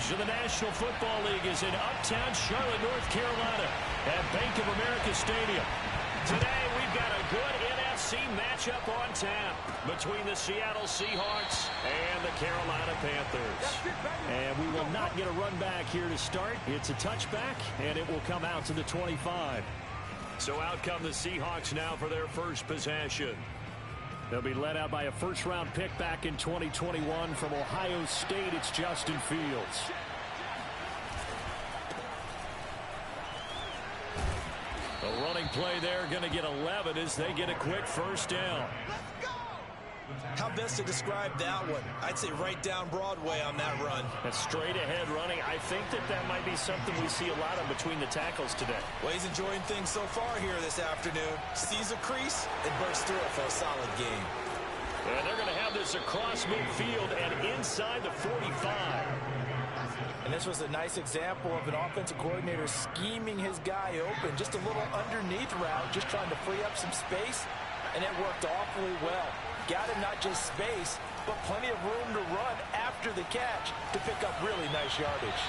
scrimmage of the National Football League is in uptown Charlotte, North Carolina at Bank of America Stadium. Today we've got a good NFC matchup on tap between the Seattle Seahawks and the Carolina Panthers. And we will not get a run back here to start. It's a touchback, and it will come out to the 25. So out come the Seahawks now for their first possession. They'll be led out by a first-round pick back in 2021 from Ohio State. It's Justin Fields. A running play there, going to get 11 as they get a quick first down. How best to describe that one? I'd say right down Broadway on that run. That's straight ahead running. I think that might be something we see a lot of between the tackles today. Well, he's enjoying things so far here this afternoon. Sees a crease and bursts through it for a solid game. And they're going to have this across midfield and inside the 45. And this was a nice example of an offensive coordinator scheming his guy open. Just a little underneath route, just trying to free up some space. And it worked awfully well. Got him not just space, but plenty of room to run after the catch to pick up really nice yardage.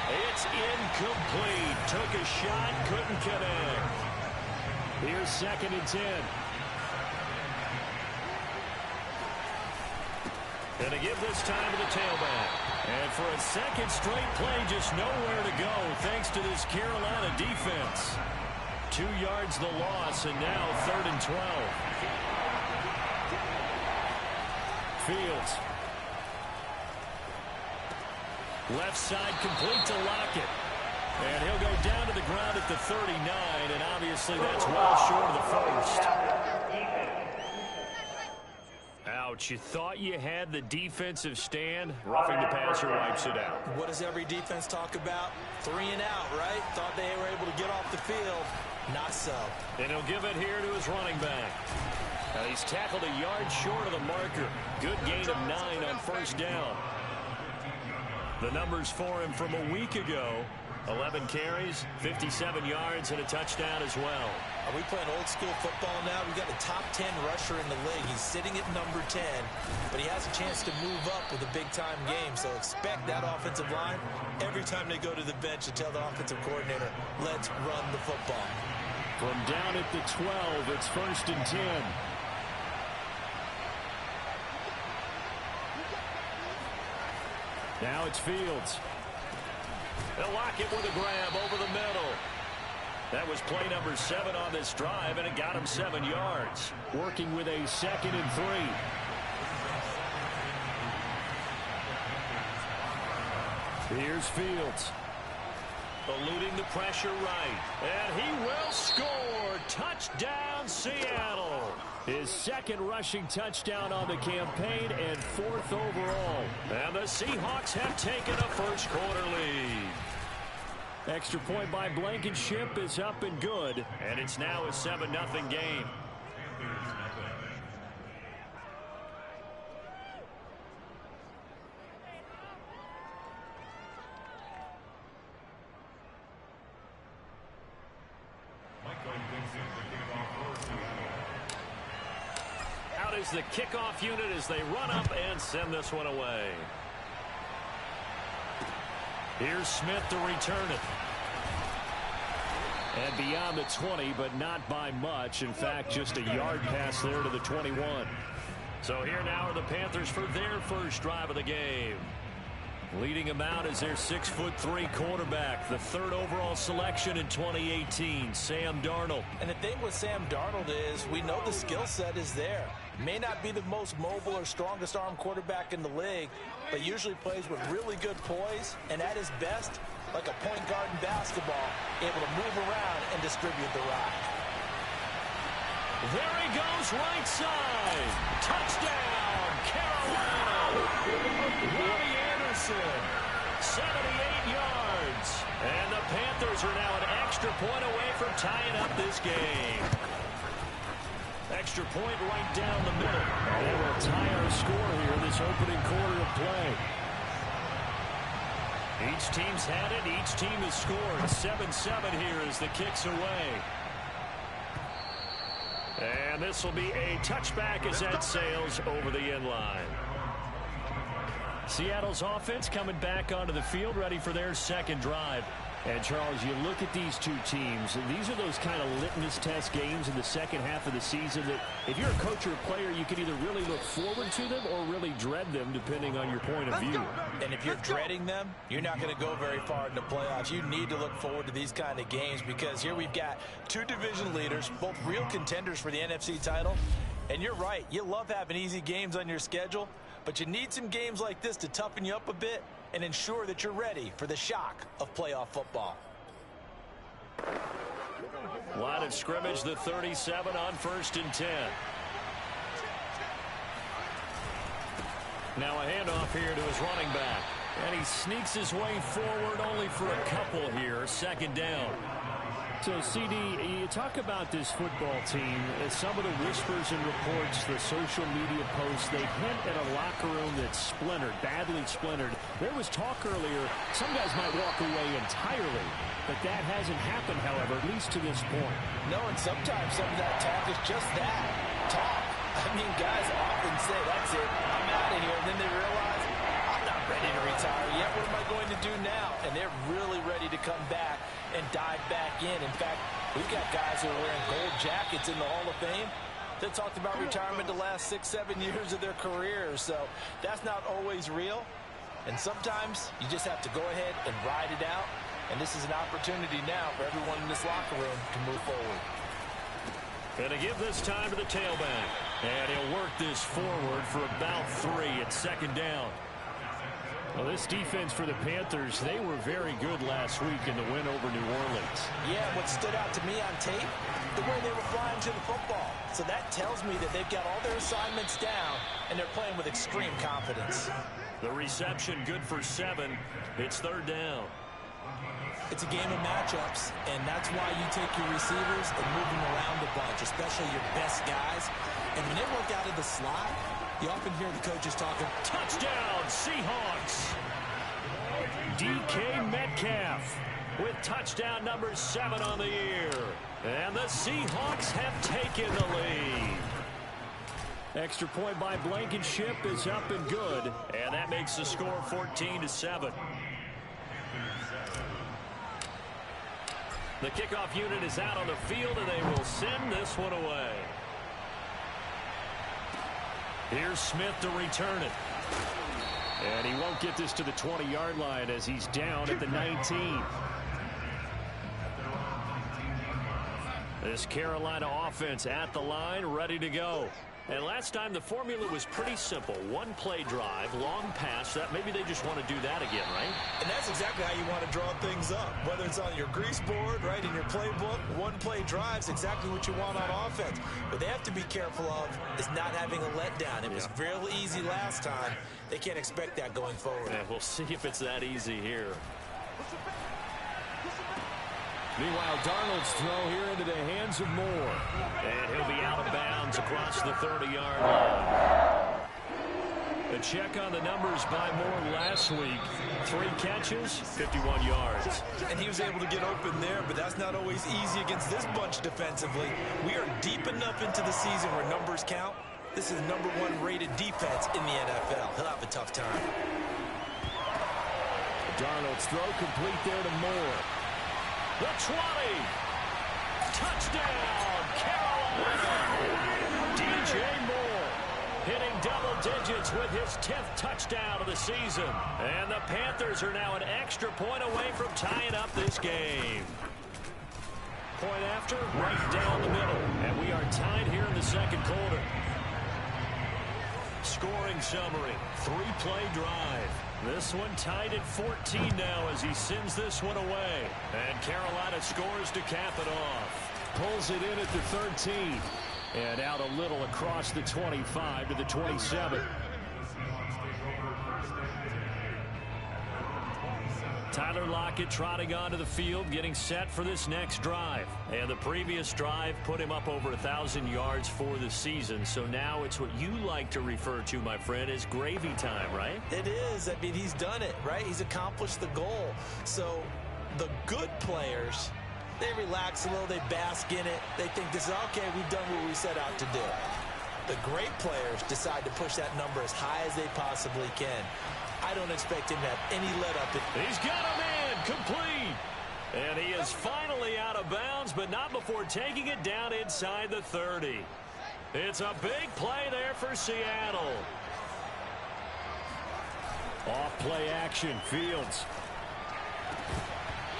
It's incomplete. Took a shot, couldn't connect. Here's 2nd and 10. And to give this time to the tailback. And for a second straight play, just nowhere to go thanks to this Carolina defense. 2 yards the loss, and now 3rd and 12. Fields. Left side complete to Lockett. And he'll go down to the ground at the 39, and obviously that's well short of the first. Ouch, you thought you had the defensive stand. Roughing the passer wipes it out. What does every defense talk about? 3 and out, right? Thought they were able to get off the field. Not so. And he'll give it here to his running back. Now he's tackled a yard short of the marker. Good gain of 9 on first down. The numbers for him from a week ago. 11 carries, 57 yards, and a touchdown as well. Are we playing old school football now? We've got a top 10 rusher in the league. He's sitting at number 10, but he has a chance to move up with a big-time game. So expect that offensive line every time they go to the bench to tell the offensive coordinator, let's run the football. From down at the 12, it's 1st and 10. Now it's Fields. They'll lock it with a grab over the middle. That was play number 7 on this drive, and it got him 7 yards. Working with a 2nd and 3. Here's Fields. Eluding the pressure right. And he will score. Touchdown, Seattle. His 2nd rushing touchdown on the campaign and 4th overall. And the Seahawks have taken a first quarter lead. Extra point by Blankenship is up and good. And it's now a 7-0 game. Out is the kickoff unit as they run up and send this one away. Here's Smith to return it. And beyond the 20, but not by much. In fact, just a yard pass there to the 21. So here now are the Panthers for their first drive of the game. Leading them out is their 6'3" quarterback, the 3rd overall selection in 2018, Sam Darnold. And the thing with Sam Darnold is we know the skill set is there. May not be the most mobile or strongest arm quarterback in the league, but usually plays with really good poise, and at his best, like a point guard in basketball, able to move around and distribute the rock. There he goes, right side. Touchdown, Carolina. Robbie Anderson, 78 yards. And the Panthers are now an extra point away from tying up this game. Extra point right down the middle. And we'll tie our score here in this opening quarter of play. Each team's had it. Each team has scored. 7-7 here as the kick's away. And this will be a touchback as that sails over the end line. Seattle's offense coming back onto the field, ready for their second drive. And, Charles, you look at these two teams, and these are those kind of litmus test games in the second half of the season that if you're a coach or a player, you can either really look forward to them or really dread them, depending on your point of view. And if you're dreading them, you're not going to go very far in the playoffs. You need to look forward to these kind of games because here we've got two division leaders, both real contenders for the NFC title. And you're right, you love having easy games on your schedule, but you need some games like this to toughen you up a bit and ensure that you're ready for the shock of playoff football. Line of scrimmage, the 37 on 1st and 10. Now a handoff here to his running back. And he sneaks his way forward only for a couple here. 2nd down. So, CD, you talk about this football team, some of the whispers and reports, the social media posts, they hint at a locker room that's splintered, badly splintered. There was talk earlier, some guys might walk away entirely, but that hasn't happened, however, at least to this point. No, and sometimes some of that talk is just that, talk. I mean, guys often say, that's it, I'm out of here, and then they realize, I'm not ready to retire yet, what am I going to do now? And they're really ready to come back and dive back in. In fact, we've got guys who are wearing gold jackets in the Hall of Fame that talked about retirement the last 6-7 years of their careers. So that's not always real. And sometimes you just have to go ahead and ride it out. And this is an opportunity now for everyone in this locker room to move forward. And to give this time to the tailback. And he'll work this forward for about 3 at 2nd down. Well, this defense for the Panthers, they were very good last week in the win over New Orleans. Yeah, what stood out to me on tape, the way they were flying to the football. So that tells me that they've got all their assignments down, and they're playing with extreme confidence. The reception good for 7. It's 3rd down. It's a game of matchups, and that's why you take your receivers and move them around a bunch, especially your best guys. And when they work out of the slot, you often hear the coaches talking, touchdown, Seahawks. DK Metcalf with touchdown number 7 on the year. And the Seahawks have taken the lead. Extra point by Blankenship is up and good. And that makes the score 14-7. The kickoff unit is out on the field, and they will send this one away. Here's Smith to return it. And he won't get this to the 20-yard line as he's down at the 19. This Carolina offense at the line, ready to go. And last time the formula was pretty simple. One play drive, long pass. That maybe they just want to do that again, right? And that's exactly how you want to draw things up. Whether it's on your grease board, right, in your playbook, one play drive's exactly what you want on offense. What they have to be careful of is not having a letdown. It was real easy last time. They can't expect that going forward. Yeah, we'll see if it's that easy here. Meanwhile, Darnold's throw here into the hands of Moore. And he'll be out of bounds across the 30-yard line. A check on the numbers by Moore last week. 3 catches, 51 yards. And he was able to get open there, but that's not always easy against this bunch defensively. We are deep enough into the season where numbers count. This is #1 rated defense in the NFL. He'll have a tough time. Darnold's throw complete there to Moore. The 20. Touchdown, Carolina. DJ Moore hitting double digits with his 10th touchdown of the season. And the Panthers are now an extra point away from tying up this game. Point after, right down the middle. And we are tied here in the second quarter. Scoring summary, 3-play drive. This one tied at 14 now as he sends this one away. And Carolina scores to cap it off. Pulls it in at the 13. And out a little across the 25 to the 27. Tyler Lockett trotting onto the field, getting set for this next drive. And the previous drive put him up over 1,000 yards for the season. So now it's what you like to refer to, my friend, as gravy time, right? It is. I mean, he's done it, right? He's accomplished the goal. So the good players, they relax a little, they bask in it. They think this is, okay, we've done what we set out to do. The great players decide to push that number as high as they possibly can. I don't expect him to have any let-up. He's got a man complete. And he is finally out of bounds, but not before taking it down inside the 30. It's a big play there for Seattle. Off play action, Fields.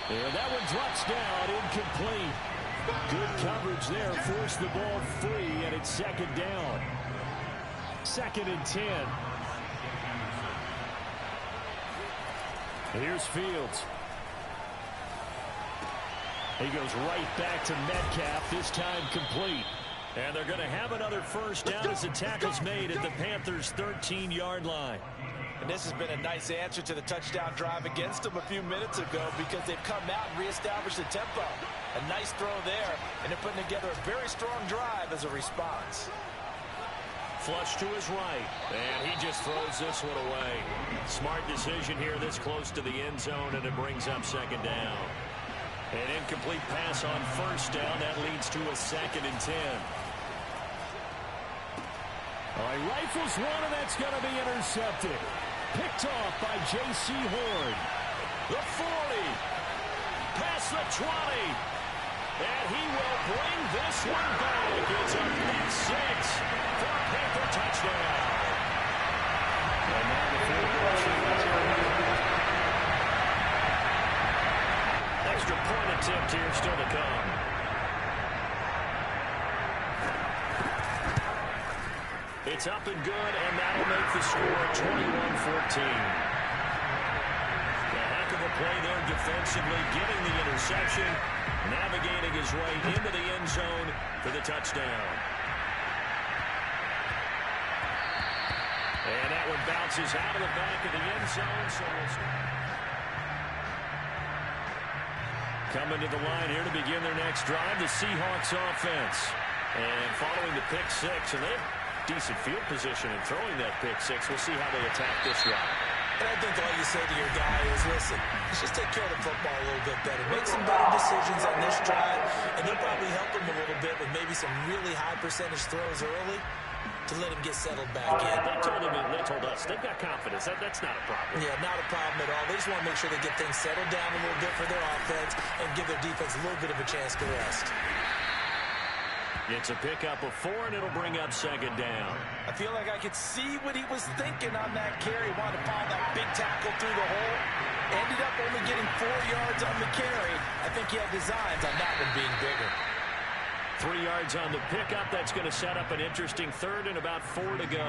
And that one drops down, incomplete. Good coverage there, forced the ball free, and it's second down. 2nd and 10. Here's Fields. He goes right back to Metcalf, this time complete. And they're going to have another first down as the tackle's made at the Panthers' 13-yard line. And this has been a nice answer to the touchdown drive against them a few minutes ago because they've come out and reestablished the tempo. A nice throw there, and they're putting together a very strong drive as a response. Flush to his right, and he just throws this one away. Smart decision here this close to the end zone, and it brings up second down. An incomplete pass on first down. That leads to a 2nd and 10. All right, rifles one, and that's going to be intercepted. Picked off by J.C. Horn. The 40. Past the 20. And he will bring this one back. It's a pick six for a Panther touchdown. And now the field goal. Extra point attempt here still to come. It's up and good, and that'll make the score 21-14. A heck of a play there defensively, getting the interception, navigating his way into the end zone for the touchdown. And that one bounces out of the back of the end zone. So coming to the line here to begin their next drive, the Seahawks offense. And following the pick six, and they have decent field position in throwing that pick six. We'll see how they attack this drive. And I think all you say to your guy is, listen, let's just take care of the football a little bit better. Make some better decisions on this drive, and you'll probably help him a little bit with maybe some really high percentage throws early to let him get settled back in. They told us they've got confidence. That's not a problem. Yeah, not a problem at all. They just want to make sure they get things settled down a little bit for their offense and give their defense a little bit of a chance to rest. It's a pickup of 4, and it'll bring up second down. I feel like I could see what he was thinking on that carry. Wanted to follow that big tackle through the hole. Ended up only getting 4 yards on the carry. I think he had designs on that one being bigger. 3 yards on the pickup. That's going to set up an interesting 3rd and about 4 to go.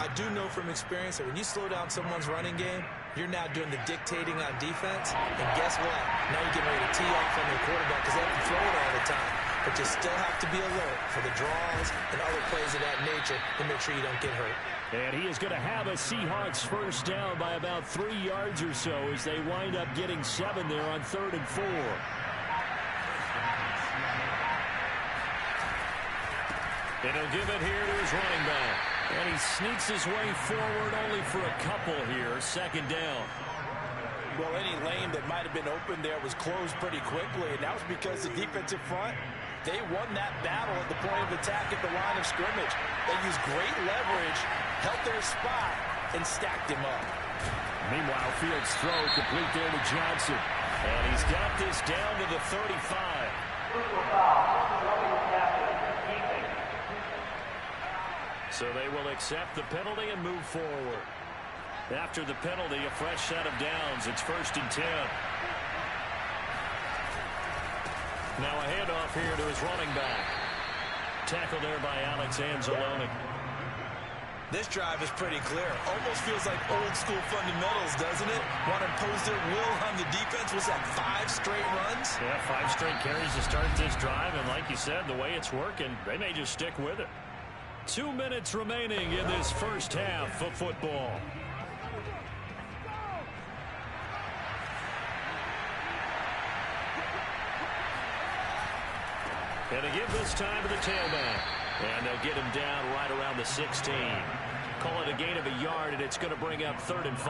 I do know from experience that when you slow down someone's running game, you're now doing the dictating on defense. And guess what? Now you're getting ready to tee off on their quarterback because they have to throw it all the time. But you still have to be alert for the draws and other plays of that nature to make sure you don't get hurt. And he is going to have a Seahawks first down by about 3 yards or so as they wind up getting 7 there on 3rd and 4. And he'll give it here to his running back. And he sneaks his way forward only for a couple here. Second down. Well, any lane that might have been open there was closed pretty quickly, and that was because the defensive front, they won that battle at the point of attack at the line of scrimmage. They used great leverage, held their spot, and stacked him up. Meanwhile, Fields' throw complete there to Johnson. And he's got this down to the 35. So they will accept the penalty and move forward. After the penalty, a fresh set of downs. It's 1st and 10. Now a handoff here to his running back. Tackled there by Alex Anzalone. This drive is pretty clear. Almost feels like old school fundamentals, doesn't it? Want to impose their will on the defense. Was that 5 straight runs? Yeah, 5 straight carries to start this drive. And like you said, the way it's working, they may just stick with it. 2 minutes remaining in this first half of football. And they give this time to the tailback. And they'll get him down right around the 16. Call it a gain of a yard, and it's going to bring up 3rd and 5.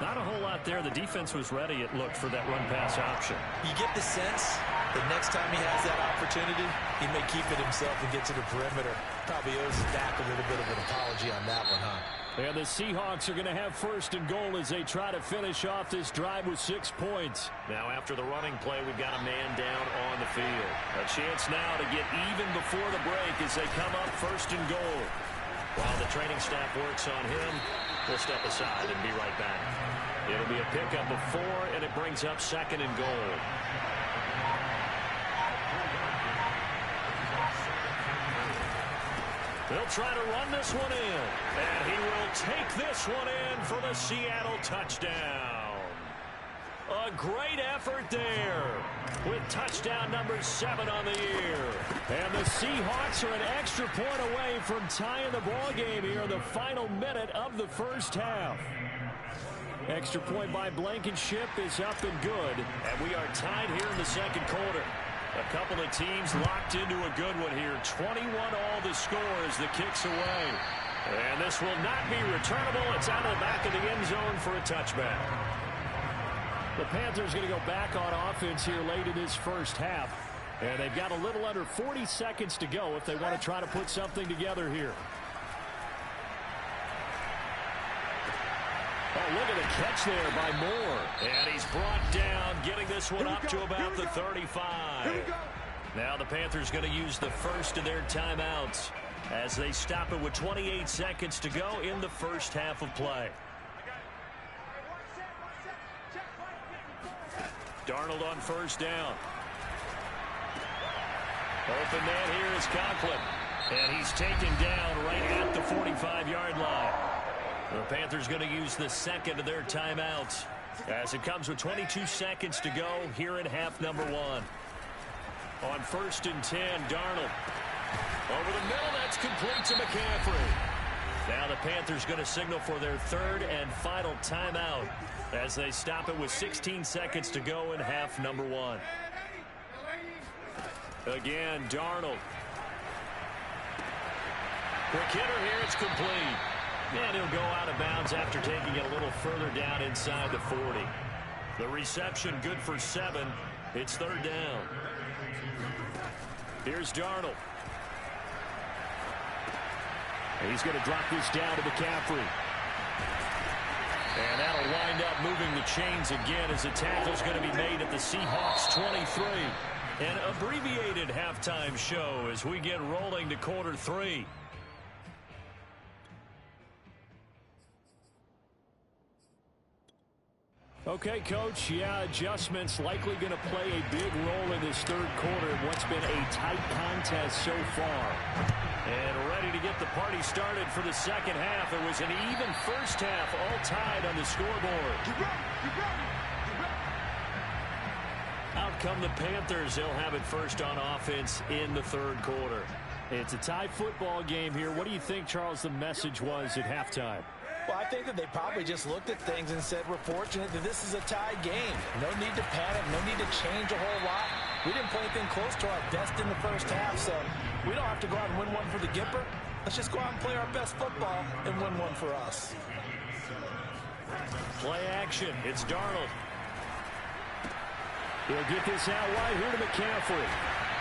Not a whole lot there. The defense was ready, it looked, for that run-pass option. You get the sense that next time he has that opportunity, he may keep it himself and get to the perimeter. Probably owes his back a little bit of an apology on that one, huh? And the Seahawks are going to have first and goal as they try to finish off this drive with 6 points. Now after the running play, we've got a man down on the field. A chance now to get even before the break as they come up first and goal. While the training staff works on him, we'll step aside and be right back. It'll be a pickup of 4, and it brings up second and goal. They'll try to run this one in. And he will take this one in for the Seattle touchdown. A great effort there with touchdown number 7 on the year. And the Seahawks are an extra point away from tying the ball game here in the final minute of the first half. Extra point by Blankenship is up and good. And we are tied here in the second quarter. A couple of teams locked into a good one here. 21 all the score as the kick's away. And this will not be returnable. It's out of the back of the end zone for a touchback. The Panthers going to go back on offense here late in this first half. And they've got a little under 40 seconds to go if they want to try to put something together here. Oh, look at the catch there by Moore. And he's brought down, getting this one up to about the 35. Now the Panthers going to use the first of their timeouts as they stop it with 28 seconds to go in the first half of play. Darnold on first down. Open man here is Conklin. And he's taken down right at the 45-yard line. The Panthers going to use the second of their timeouts as it comes with 22 seconds to go here in half number 1. On first and 10, Darnold. Over the middle, that's complete to McCaffrey. Now the Panthers going to signal for their third and final timeout as they stop it with 16 seconds to go in half number 1. Again, Darnold. Quick hitter here, it's complete. And he'll go out of bounds after taking it a little further down inside the 40. The reception good for 7. It's third down. Here's Darnold. And he's going to drop this down to McCaffrey. And that'll wind up moving the chains again as the tackle's going to be made at the Seahawks 23. An abbreviated halftime show as we get rolling to quarter 3. Okay, Coach, yeah, adjustments likely going to play a big role in this third quarter in what's been a tight contest so far. And ready to get the party started for the second half. It was an even first half, all tied on the scoreboard. Out come the Panthers. They'll have it first on offense in the third quarter. It's a tie football game here. What do you think, Charles, the message was at halftime? Well, I think that they probably just looked at things and said, we're fortunate that this is a tie game. No need to panic. No need to change a whole lot. We didn't play anything close to our best in the first half, so we don't have to go out and win one for the Gipper. Let's just go out and play our best football and win one for us. Play action. It's Darnold. He'll get this out wide here to McCaffrey.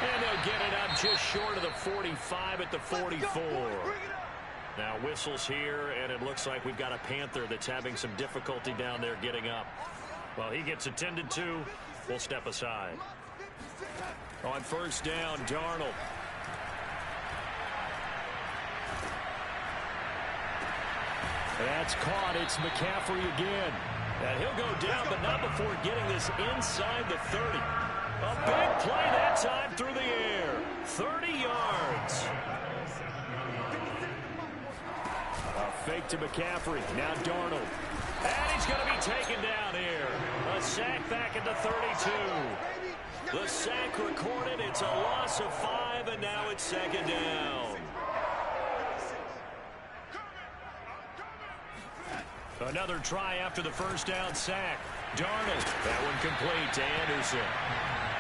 And they'll get it up just short of the 45 at the 44. Now whistles here, and it looks like we've got a Panther that's having some difficulty down there getting up. Well, he gets attended to. We'll step aside. On first down, Darnold. That's caught. It's McCaffrey again. And he'll go down, but not before getting this inside the 30. A big play that time through the air. 30 yards. A fake to McCaffrey. Now Darnold. And he's going to be taken down here. A sack back at the 32. The sack recorded. It's a loss of 5, and now it's second down. Another try after the first down sack. Darnold. That one complete to Anderson.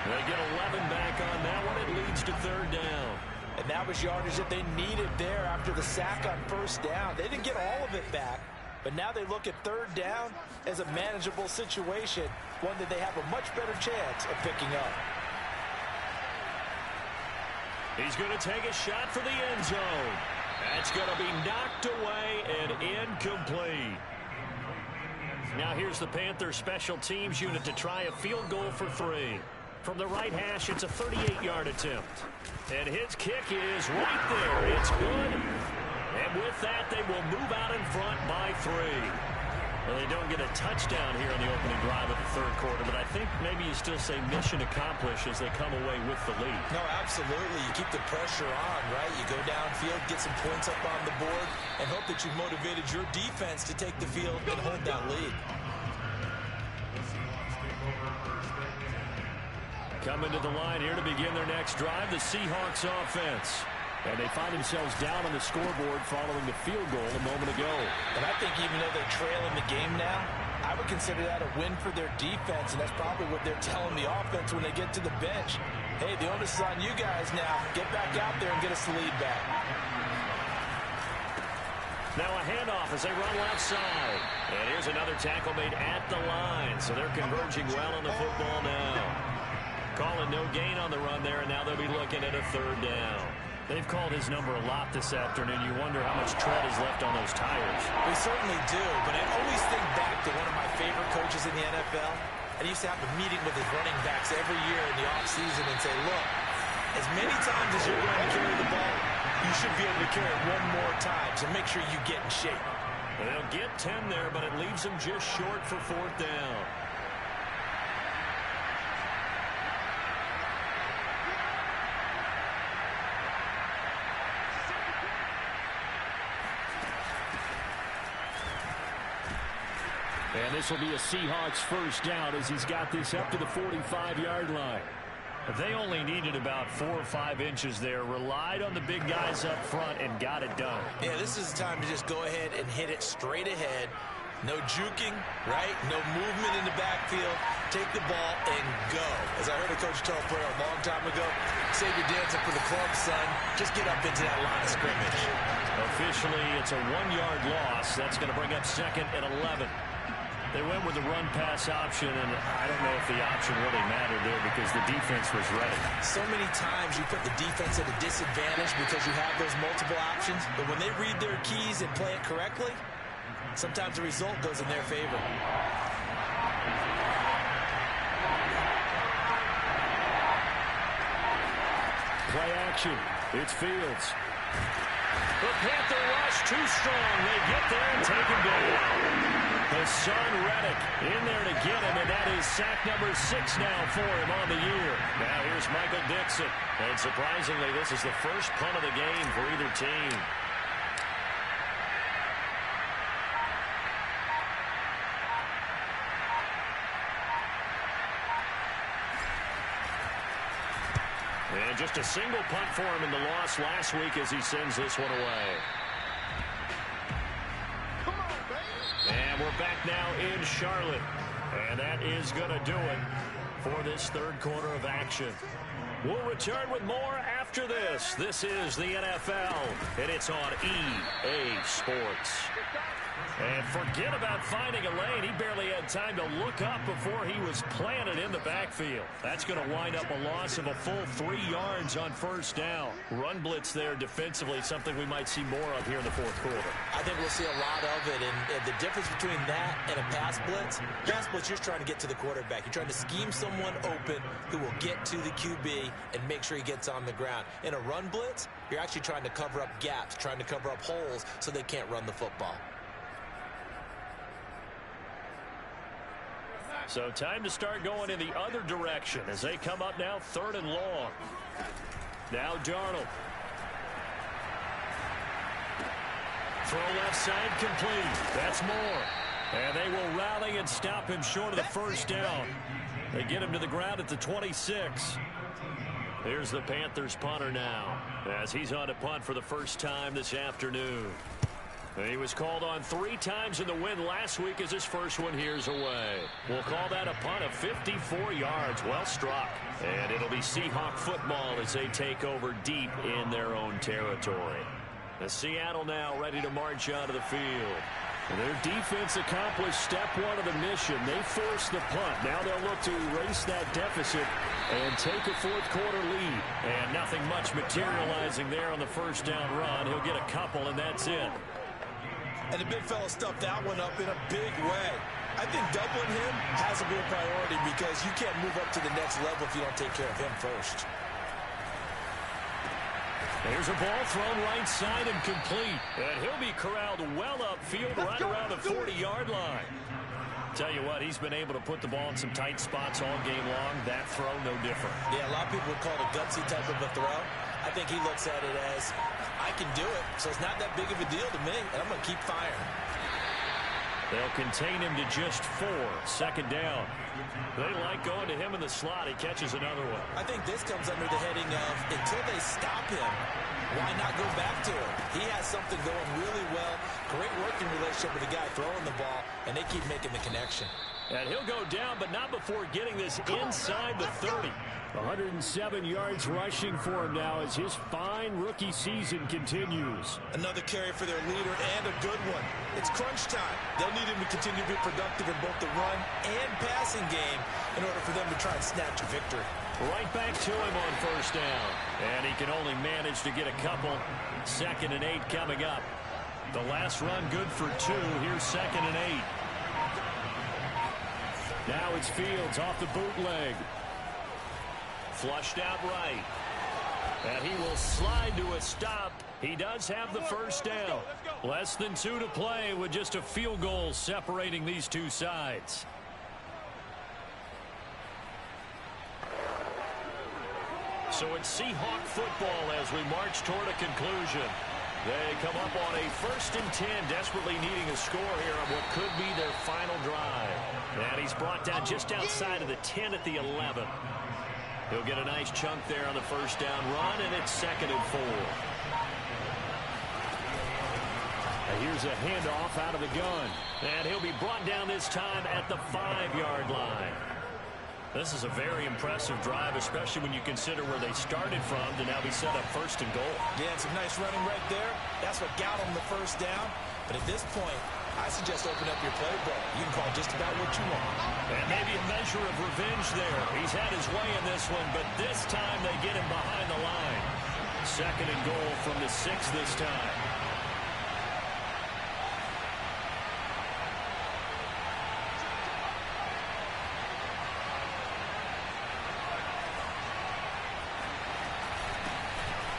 They get 11 back on that one. It leads to third down. And that was yardage that they needed there after the sack on first down. They didn't get all of it back, but now they look at third down as a manageable situation, one that they have a much better chance of picking up. He's going to take a shot for the end zone. That's going to be knocked away and incomplete. Now here's the Panthers special teams unit to try a field goal for 3. From the right hash, it's a 38-yard attempt. And his kick is right there. It's good. And with that, they will move out in front by 3. Well, they don't get a touchdown here in the opening drive of the third quarter, but I think maybe you still say mission accomplished as they come away with the lead. No, absolutely. You keep the pressure on, right? You go downfield, get some points up on the board, and hope that you've motivated your defense to take the field and hold that lead. Coming to the line here to begin their next drive, the Seahawks offense. And they find themselves down on the scoreboard following the field goal a moment ago. And I think even though they're trailing the game now, I would consider that a win for their defense, and that's probably what they're telling the offense when they get to the bench. Hey, the onus is on you guys now. Get back out there and get us the lead back. Now a handoff as they run left side. And here's another tackle made at the line. So they're converging well on the football now. Calling no gain on the run there, and now they'll be looking at a third down. They've called his number a lot this afternoon. You wonder how much tread is left on those tires. We certainly do, but I always think back to one of my favorite coaches in the NFL. And he used to have a meeting with his running backs every year in the offseason and say, look, as many times as you're going to carry the ball, you should be able to carry it one more time, so make sure you get in shape. And they'll get 10 there, but it leaves them just short for fourth down. And this will be a Seahawks first down as he's got this up to the 45-yard line. They only needed about 4 or 5 inches there, relied on the big guys up front, and got it done. Yeah, this is the time to just go ahead and hit it straight ahead. No juking, right? No movement in the backfield. Take the ball and go. As I heard a coach tell a player a long time ago, save your dancing for the club, son. Just get up into that line of scrimmage. Officially, it's a 1-yard loss. That's going to bring up second and 11. They went with the run-pass option, and I don't know if the option really mattered there because the defense was ready. So many times you put the defense at a disadvantage because you have those multiple options, but when they read their keys and play it correctly, sometimes the result goes in their favor. Play action. It's Fields. The Panther rush too strong. They get there and take him down. Hassan Reddick in there to get him, and that is sack number 6 now for him on the year. Now here's Michael Dixon. And surprisingly, this is the first punt of the game for either team. And just a single punt for him in the loss last week as he sends this one away. And we're back now in Charlotte. And that is going to do it for this third quarter of action. We'll return with more after this. This is the NFL, and it's on EA Sports. And forget about finding a lane. He barely had time to look up before he was planted in the backfield. That's going to wind up a loss of a full 3 yards on first down. Run blitz there defensively, something we might see more of here in the fourth quarter. I think we'll see a lot of it, and the difference between that and a pass blitz, you're just trying to get to the quarterback. You're trying to scheme someone open who will get to the QB and make sure he gets on the ground. In a run blitz, you're actually trying to cover up gaps, trying to cover up holes so they can't run the football. So time to start going in the other direction as they come up now third and long. Now Darnold. Throw left side complete. That's more. And they will rally and stop him short of the first down. They get him to the ground at the 26. Here's the Panthers punter now as he's on to punt for the first time this afternoon. He was called on 3 times in the win last week as his first one here's away. We'll call that a punt of 54 yards. Well struck. And it'll be Seahawk football as they take over deep in their own territory. The Seattle now ready to march onto the field. Their defense accomplished step 1 of the mission. They forced the punt. Now they'll look to erase that deficit and take a fourth-quarter lead. And nothing much materializing there on the first down run. He'll get a couple, and that's it. And the big fella stuffed that one up in a big way. I think doubling him has to be a priority because you can't move up to the next level if you don't take care of him first. There's a ball thrown right side and complete. And he'll be corralled well upfield right around the 40-yard line. Tell you what, he's been able to put the ball in some tight spots all game long. That throw, no different. Yeah, a lot of people would call it a gutsy type of a throw. I think he looks at it as, I can do it, so it's not that big of a deal to me, and I'm going to keep firing. They'll contain him to just 4. Second down. They like going to him in the slot. He catches another one. I think this comes under the heading of, until they stop him, why not go back to him? He has something going really well. Great working relationship with the guy throwing the ball, and they keep making the connection. And he'll go down, but not before getting this inside the 30. 107 yards rushing for him now as his fine rookie season continues. Another carry for their leader and a good one. It's crunch time. They'll need him to continue to be productive in both the run and passing game in order for them to try and snatch a victory. Right back to him on first down. And he can only manage to get a couple. 2nd and 8 coming up. The last run good for 2. Here's 2nd and 8. Now it's Fields off the bootleg. Flushed out right. And he will slide to a stop. He does have the first down. Less than 2 to play with just a field goal separating these two sides. So it's Seahawk football as we march toward a conclusion. They come up on a 1st and 10, desperately needing a score here on what could be their final drive. And he's brought down just outside of the 10 at the 11. He'll get a nice chunk there on the first down run, and it's 2nd and 4. Now here's a handoff out of the gun. And he'll be brought down this time at the 5-yard line. This is a very impressive drive, especially when you consider where they started from to now be set up 1st and goal. Yeah, and some nice running right there. That's what got them the first down. But at this point, I suggest open up your playbook. You can call just about what you want. And maybe a measure of revenge there. He's had his way in this one, but this time they get him behind the line. 2nd and goal from the 6 this time.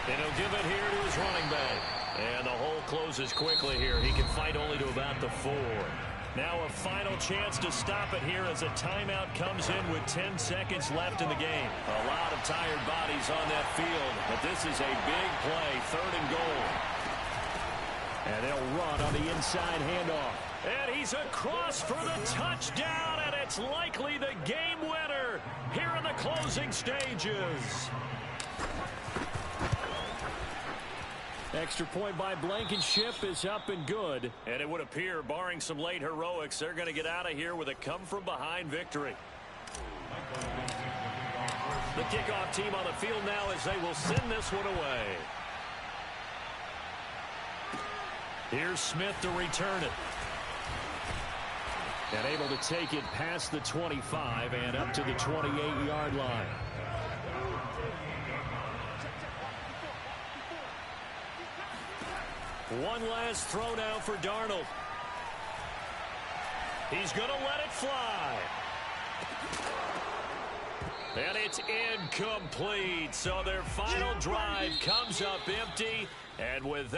And he'll give it here to his running back. And the hole closes quickly here. He can fight only to about the 4. Now a final chance to stop it here as a timeout comes in with 10 seconds left in the game. A lot of tired bodies on that field, but this is a big play, 3rd and goal. And they'll run on the inside handoff. And he's across for the touchdown, and it's likely the game winner here in the closing stages. Extra point by Blankenship is up and good. And it would appear, barring some late heroics, they're going to get out of here with a come-from-behind victory. The kickoff team on the field now as they will send this one away. Here's Smith to return it. And able to take it past the 25 and up to the 28-yard line. One last throw now for Darnold. He's going to let it fly. And it's incomplete. So their final drive comes up empty. And with that,